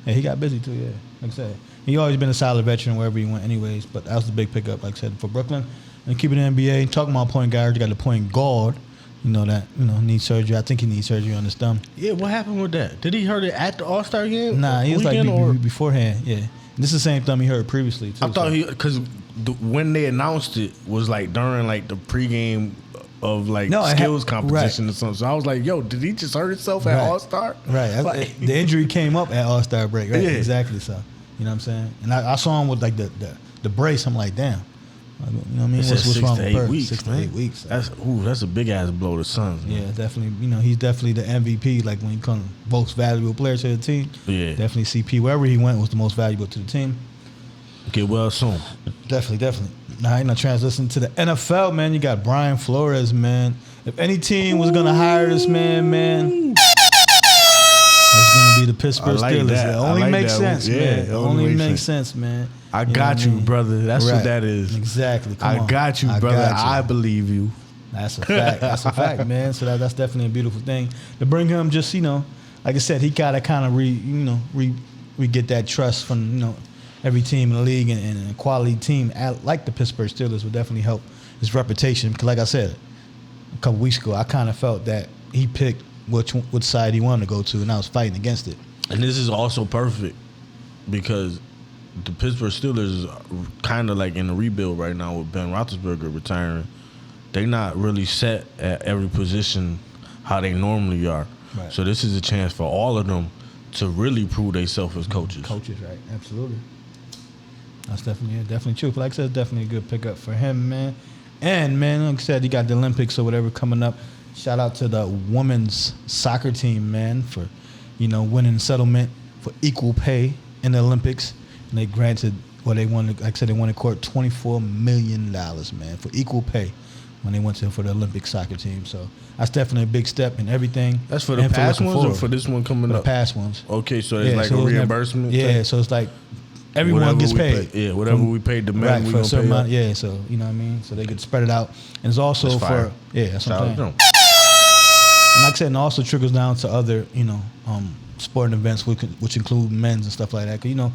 Yeah, he got busy too. Yeah, like I said, he always been a solid veteran wherever he went, anyways. But that was the big pickup, like I said, for Brooklyn. And keeping the NBA, talking about point guard, you got the point guard. You know that, you know, needs surgery. I think he needs surgery on his thumb. Yeah, what happened with that? Did he hurt it at the All-Star game? Nah, he was like beforehand. Yeah, this is the same thumb he hurt previously too. I thought because when they announced it was like during like the pregame of like skills competition or something. So I was like, yo, did he just hurt himself at All-Star? Right. Like, the injury came up at All-Star break. Right. Yeah. Exactly. So you know what I'm saying. And I saw him with like the brace. I'm like, damn. You know what I mean? What's wrong with 6 to 8 weeks? 6 to 8 weeks. That's a big ass blow to Suns. Yeah, definitely. You know, he's definitely the MVP. Like when he comes most valuable player to the team. Yeah, definitely. CP wherever he went was the most valuable to the team. Get well soon. Definitely. All right, now transition to the NFL, man. You got Brian Flores, man. If any team was gonna hire this man. It's gonna be the Pittsburgh Steelers. It only makes sense, man. It only makes sense, man. I got you, brother. That's what that is. Exactly. I got you, brother. I believe you. That's a fact. That's a fact, man. So that's definitely a beautiful thing to bring him. Just, you know, like I said, he gotta kind of re get that trust from, you know, every team in the league, and a quality team like the Pittsburgh Steelers would definitely help his reputation. Because, like I said a couple weeks ago, I kind of felt that he picked which side he wanted to go to, and I was fighting against it. And this is also perfect because the Pittsburgh Steelers are kind of like in a rebuild right now with Ben Roethlisberger retiring. They're not really set at every position how they normally are. Right. So this is a chance for all of them to really prove themselves as coaches. Coaches, right? Absolutely. That's definitely true. But like I said, definitely a good pickup for him, man. And, man, like I said, you got the Olympics or whatever coming up. Shout out to the women's soccer team, man, for, you know, winning settlement for equal pay in the Olympics. And they granted, they wanted, like I said, they won in court $24 million, man, for equal pay when they went for the Olympic soccer team. So that's definitely a big step in everything. That's for the past ones or for this one coming up? The past ones. Okay, so it's like a reimbursement? Yeah, so it's like everyone gets paid. Whatever we paid the men, we for a certain amount. Yeah, so you know what I mean. So they could spread it out, and it's also for that's what I'm saying. And like I said, and also trickles down to other sporting events, which include men's and stuff like that. 'Cause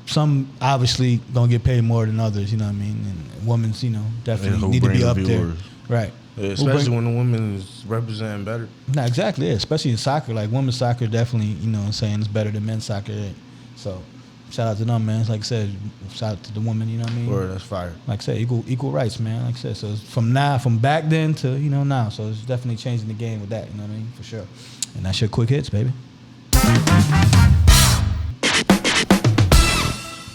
some obviously gonna get paid more than others. You know what I mean? And women's, definitely need to be up there, right? Yeah, especially when the women is representing better. Nah, exactly. Yeah, especially in soccer, like women's soccer, definitely. I'm saying it's better than men's soccer. So, shout out to them, man. Like I said, shout out to the women. You know what I mean? Word, that's fire. Like I said, equal rights, man. Like I said, so it's from back then to now. So it's definitely changing the game with that. You know what I mean? For sure. And that's your quick hits, baby.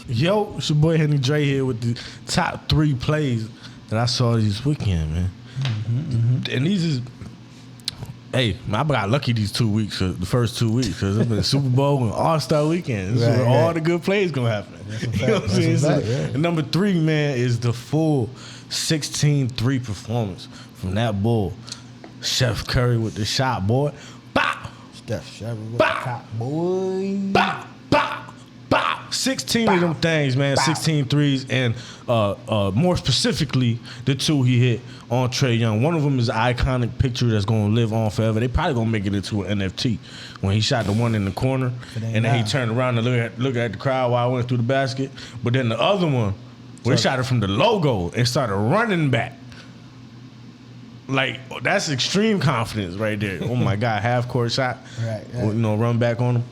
Yo, it's your boy Henry Dre here with the top 3 plays that I saw this weekend, man. And these is, hey, I got lucky these 2 weeks, the first 2 weeks, because it's been Super Bowl and All-Star weekend. This is where all the good plays gonna happen. You know what I'm saying? And number 3, man, is the full 16-3 performance from that bull, Chef Curry with the shot, boy. Bop! Steph Curry with the shot, boy. Bop! Bop! 16 of them things, man. 16 threes, and more specifically, the 2 he hit on Trae Young. One of them is an iconic picture that's going to live on forever. They probably going to make it into an NFT when he shot the one in the corner, and then he turned around and look at the crowd while I went through the basket. But then the other one, where he shot it from the logo and started running back. Like, that's extreme confidence right there. Oh, my God. Half-court shot. Right. Run back on him.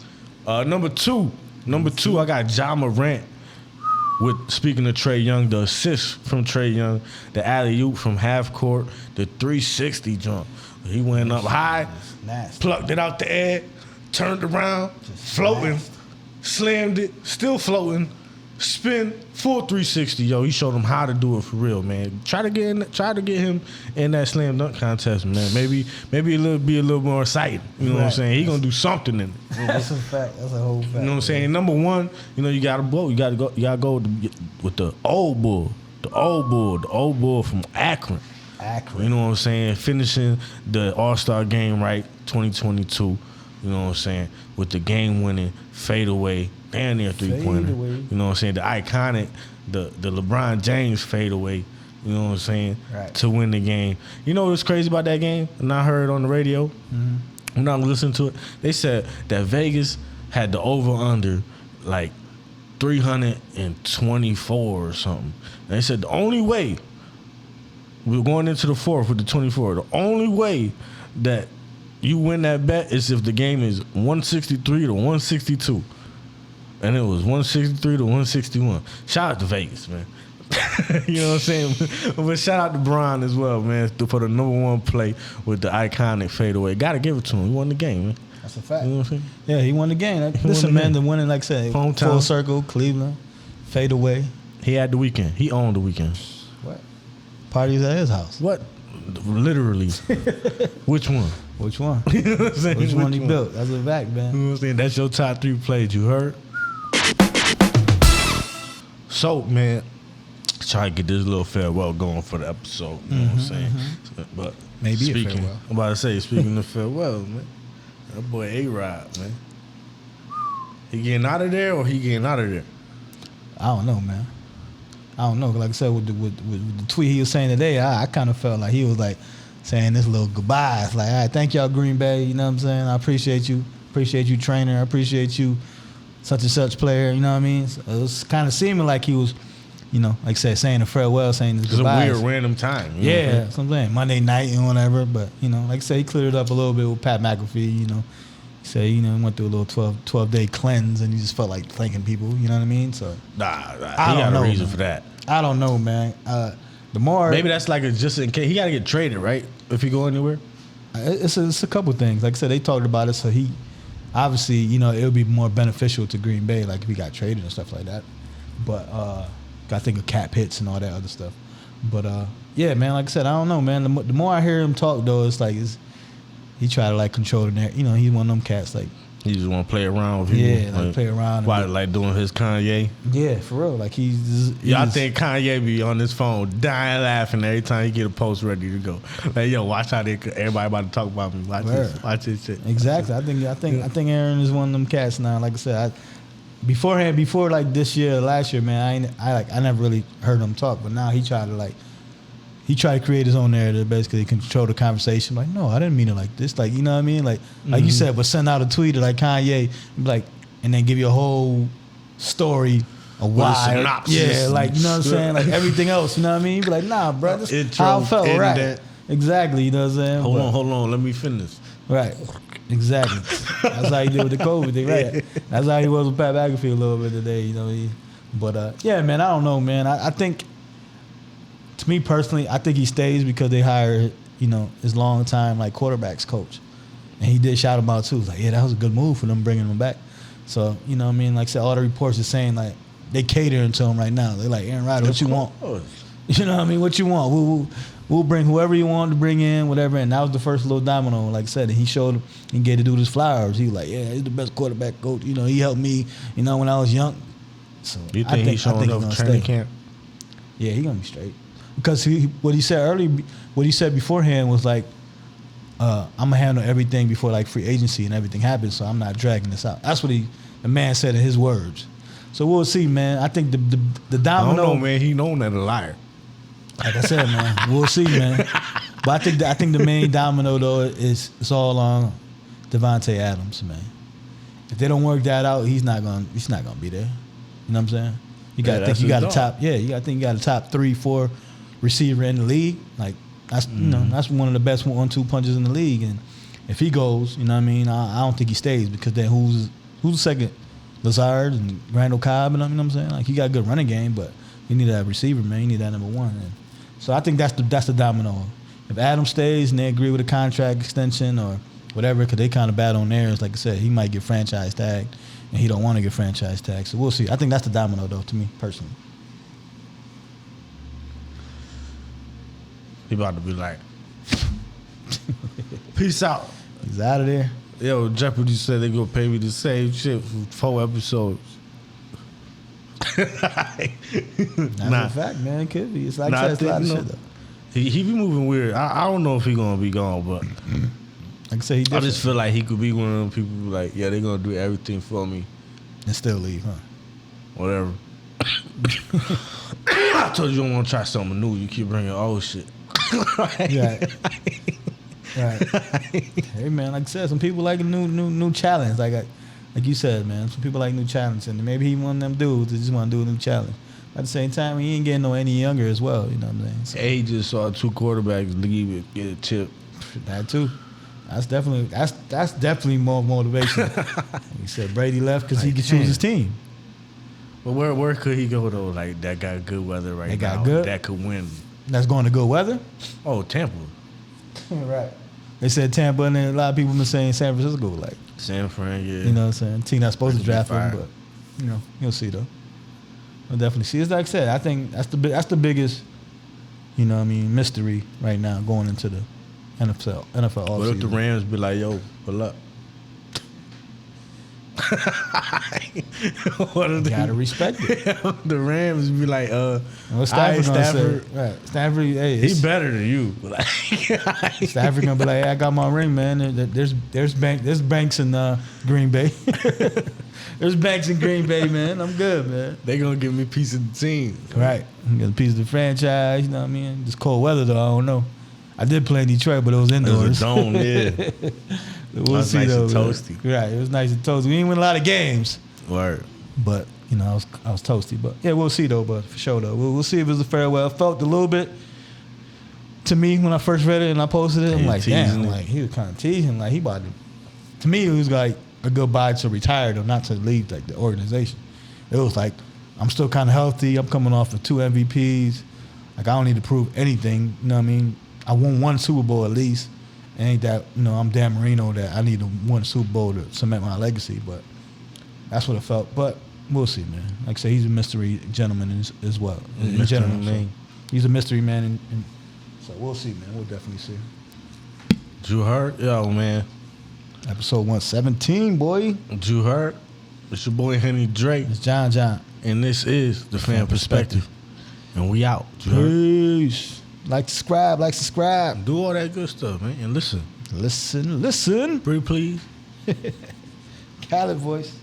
Number two, I got Ja Morant with, speaking of Trae Young, the assist from Trae Young, the alley-oop from half court, the 360 jump. He went up high, plucked it out the air, turned around, floating, slammed it, still floating, spin, full 360. Yo, he showed him how to do it for real, man. Try to get him in that slam dunk contest, man. Maybe it'll be a little more exciting. You know what I'm saying? He gonna do something in it. That's a fact. That's a whole fact. You know what I'm saying? Number 1, you gotta go. You gotta go with the old bull, the old bull from Akron. You know what I'm saying? Finishing the All-Star game right, 2022. You know what I'm saying? With the game-winning fadeaway, damn near 3-pointer. You know what I'm saying? The iconic, the LeBron James fadeaway. You know what I'm saying? Right. To win the game. You know what's crazy about that game? And I heard on the radio. When I was listening to it, they said that Vegas had the over-under like 324 or something. And they said the only way we were going into the fourth with the 24. The only way that you win that bet is if the game is 163 to 162. And it was 163 to 161. Shout out to Vegas, man. You know what I'm saying? But shout out to Bron as well, man, for the number 1 play with the iconic fadeaway. Got to give it to him. He won the game, man. That's a fact. You know what I'm saying? Yeah, he won the game. Listen, man, the winning, like I said, hometown. Full circle, Cleveland, fadeaway. He had the weekend. He owned the weekend. What? Parties at his house. What? Literally. Which one? Which one? You know what I'm saying? Which one he built? That's a fact, man. You know what I'm saying? That's your top 3 plays. You heard? So, man, try to get this little farewell going for the episode. You know what I'm saying? But maybe a farewell. I'm about to say, speaking of farewell, man, that boy A-Rod, man. He getting out of there or he getting out of there? I don't know, man. I don't know. Like I said, with the tweet he was saying today, I kind of felt like he was like saying this little goodbye. It's like, all right, thank y'all, Green Bay. You know what I'm saying? I appreciate you. Appreciate you, trainer. I appreciate you, such and such player. You know what I mean? So it was kind of seeming like he was, like I said, saying a farewell, saying his goodbyes. It's a weird random time. Yeah, that's what I'm saying. Monday night and whatever. But, like I said, he cleared it up a little bit with Pat McAfee, He said, he went through a little 12-day cleanse and he just felt like thanking people. You know what I mean? So Nah, he got a reason for that. I don't know, man. The more maybe that's like a just in case. He got to get traded, right? If he go anywhere. It's a couple things. Like I said, they talked about it. So he obviously, it would be more beneficial to Green Bay, like if he got traded and stuff like that. But I think of cap hits and all that other stuff. But yeah, man. Like I said, I don't know, man. The more I hear him talk, though, it's like he try to like control the narrative. He one of them cats like. He just want to play around with people. Yeah, like play around. Why, like doing his Kanye? Yeah, for real. Like I think Kanye be on his phone dying laughing every time he get a post ready to go. Like, yo, watch how everybody about to talk about me. Watch this shit. Exactly. I think Aaron is one of them cats now. Like I said, beforehand, before like this year, last year, man, I never really heard him talk, but now he tried to create his own narrative, basically control the conversation. Like, no, I didn't mean it like this. Like, you know what I mean? Like you said, but send out a tweet like Kanye, like, and then give you a whole story of why. Yeah, like, you know what I'm saying? Like everything else, you know what I mean? Be like, nah, bro, this is how I felt, right? Exactly, you know what I'm saying? Hold on, let me finish. Right, exactly. That's how he did with the COVID thing, right? That's how he was with Pat McAfee a little bit today, you know. But yeah, man, I don't know, man. I think, to me personally, I think he stays because they hired, you know, his long time like quarterbacks coach, and he did shout him out too. He was like, yeah, that was a good move for them bringing him back. So you know what I mean? Like I said, all the reports are saying like they catering to him right now. They're like, Aaron Rodgers, what you want? You know what I mean? What you want? We'll bring whoever you want to bring in, whatever. And that was the first little domino, like I said. And he showed him and gave the dude his flowers. He was like, yeah, he's the best quarterback coach. You know, he helped me, you know, when I was young. So you think he's showing up for training camp? Yeah, he's gonna be straight. Because what he said beforehand was like, I'm gonna handle everything before like free agency and everything happens, so I'm not dragging this out. That's what the man said in his words. So we'll see, man. I think the domino. I don't know, man. He known that a liar. Like I said, man, we'll see, man. But I think the main domino though is it's all on Devontae Adams, man. If they don't work that out, he's not gonna be there. You know what I'm saying? You got to think you got a top. Yeah, you got to think you got a top 3-4 receiver in the league. Like that's you know that's one of the best 1-2 punches in the league. And if he goes, you know what I mean, I don't think he stays because then who's the second? Lazard and Randall Cobb, and you know what I'm saying? Like he got a good running game, but you need that receiver, man. You need that number one. And so I think that's the domino. If Adams stays and they agree with a contract extension or whatever, because they kind of bad on theirs, like I said, he might get franchise tagged, and he don't want to get franchise tagged. So we'll see. I think that's the domino, though, to me personally. He about to be like, peace out. He's out of there. Yo, Jeopardy said they gonna pay me the same shit for 4 episodes. That's a fact, man. It could be. It's like that's a lot of shit, though. He be moving weird. I don't know if he gonna be gone, but like I say, he different. I just feel like he could be one of them people who like, yeah, they gonna do everything for me and still leave, huh? Whatever. I told you don't want to try something new. You keep bringing old shit. Right. Right. Hey man, like I said, some people like a new challenge. Like you said, man, some people like new challenge, and maybe he one of them dudes that just want to do a new challenge. At the same time, he ain't getting any younger as well. You know what I'm saying? So, he just saw 2 quarterbacks leave and get a chip. That too. That's definitely more motivation. He said Brady left because he could choose his team. But where could he go though? Like that got good weather right now. Got good. That could win. That's going to good weather. Oh, Tampa. Right. They said Tampa, and then a lot of people been saying San Francisco. Like San Fran, yeah. You know what I'm saying? Team not supposed to draft him, but you know you'll see though. We'll definitely see. It's like I said. I think that's the biggest, you know what I mean, mystery right now going into the NFL offseason. What if the Rams be like, yo, pull up? What you gotta respect it. The Rams be like, Stafford. Right. Stafford, hey, he better than you. Stafford gonna be like, hey, I got my ring, man. There's banks in Green Bay. There's banks in Green Bay, man. I'm good, man. They gonna give me a piece of the team. Right. Get a piece of the franchise, you know what I mean? This cold weather though, I don't know. I did play in Detroit, but it was indoors. It was a dome, yeah. We'll see, nice though, and toasty. Right, it was nice and toasty. We didn't win a lot of games. Word. But, you know, I was toasty. But, yeah, we'll see, though, but for sure, though. We'll see if it was a farewell. It felt a little bit to me when I first read it and I posted it. I'm like, damn. Like, he was kind of teasing. Like, he about to me, it was like a goodbye to retire, though, not to leave, like, the organization. It was like, I'm still kind of healthy. I'm coming off of 2 MVPs. Like, I don't need to prove anything. You know what I mean? I won 1 Super Bowl at least. It ain't that, you know, I'm Dan Marino that I need to win a Super Bowl to cement my legacy, but that's what it felt. But we'll see, man. Like I say, he's a mystery gentleman as well. In general, so he's a mystery man, and so we'll see, man. We'll definitely see. Drew Hurt, yo, man. Episode 117, boy. Drew Hurt. It's your boy Henry Drake. It's John. And this is the Pham Perspective. And we out. Peace. Like, subscribe. Do all that good stuff, man. And listen. Listen. Pretty please. Khaled voice.